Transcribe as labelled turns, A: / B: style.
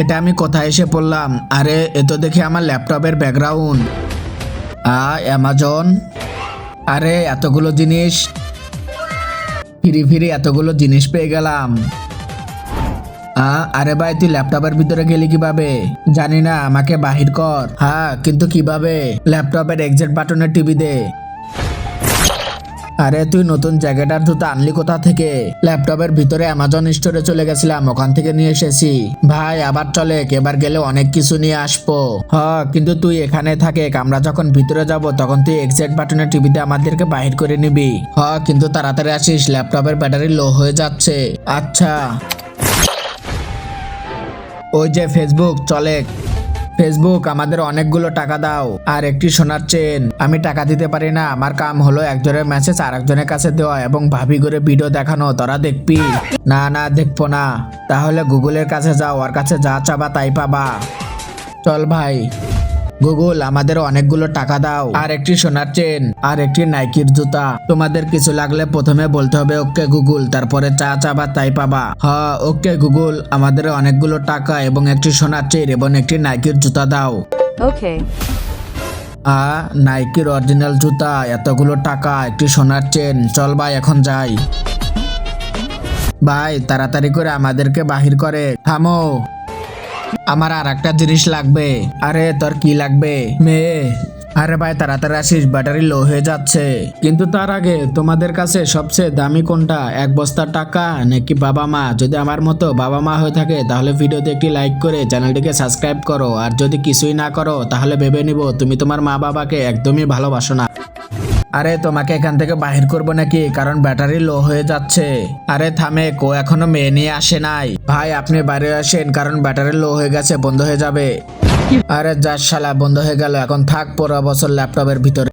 A: এটা আমি কোথায় এসে পড়লাম? আরে এ তো দেখি আমার ল্যাপটপের ব্যাকগ্রাউন্ড। অ্যামাজন। আরে এতগুলো জিনিস, ফিরি ফিরি এতগুলো জিনিস পেয়ে গেলাম। আরে ভাই, তুই ল্যাপটপের ভিতরে গেলি কিভাবে? জানি না, আমাকে বাহির কর। হ্যাঁ, কিন্তু কিভাবে? ল্যাপটপের এক্সিট বাটনে টিপি দে। আরে তুই নতুন জ্যাকেটার জুতো আনলি কোথা থেকে? ল্যাপটপের ভিতরে অ্যামাজন স্টোরে চলে গেছিলাম, ওখান থেকে নিয়ে এসেছি। ভাই আবার চলে, এবার গেলে অনেক কিছু নিয়ে আসবো। কিন্তু তুই এখানে থাকে, আমরা যখন ভিতরে যাব তখন তুই এক্সিট বাটনে টিভিতে আমাদেরকে বাহির করে নিবি। কিন্তু তাড়াতাড়ি আসিস, ল্যাপটপের ব্যাটারি লো হয়ে যাচ্ছে। আচ্ছা। ওই যে ফেসবুক, চলে। ফেসবুক, আমাদের অনেকগুলো টাকা দাও আর একটি সোনার চেন। আমি টাকা দিতে পারি না, আমার কাম হলো একজনের মেসেজ আর একজনের কাছে দেওয়া এবং ভাবি করে ভিডিও দেখানো। তোরা দেখবি? না না, দেখবো না। তাহলে গুগলের কাছে যাও, ওর কাছে যা চাবা তাই পাবা। চল ভাই। গুগল, আমাদের অনেকগুলো টাকা দাও আর একটি সোনার চেন আর একটি নাইকির জুতা। তোমাদের কিছু লাগলে প্রথমে বলতে হবে ওকে গুগল, তারপরে যা চাবা তাই পাবা। ওকে গুগল, আমাদের অনেকগুলো টাকা এবং একটি সোনার চেন এবং একটি নাইকির জুতা দাও।
B: ওকে।
A: নাইকির অরিজিনাল জুতা, এতগুলো টাকা, একটি সোনার চেন। চল ভাই, এখন যাই। ভাই তাড়াতাড়ি করে আমাদেরকে বাহির করে। থামো, আমার আর একটা জিনিস লাগবে। আরে তোর কি লাগবে? মেয়ে। আরে ভাই তাড়াতাড়ি আসিস, ব্যাটারি লো হয়ে যাচ্ছে। কিন্তু তার আগে, তোমাদের কাছে সবচেয়ে দামি কোনটা? এক বস্তা টাকা নাকি বাবা মা? যদি আমার মতো বাবা মা হয়ে থাকে তাহলে ভিডিওতে একটি লাইক করে চ্যানেলটিকে সাবস্ক্রাইব করো, আর যদি কিছুই না করো তাহলে ভেবে নিব তুমি তোমার মা বাবাকে একদমই ভালোবাসো না। আরে তোমাকে এখান থেকে বাহির করবো নাকি? কারণ ব্যাটারি লো হয়ে যাচ্ছে। আরে থামে, কো এখনো মেয়ে নিয়ে আসে নাই। ভাই আপনি বাইরে আসেন, কারণ ব্যাটারি লো হয়ে গেছে, বন্ধ হয়ে যাবে। আরে যা শালা, বন্ধ হয়ে গেল। এখন থাক পুরো বছর ল্যাপটপের ভিতরে।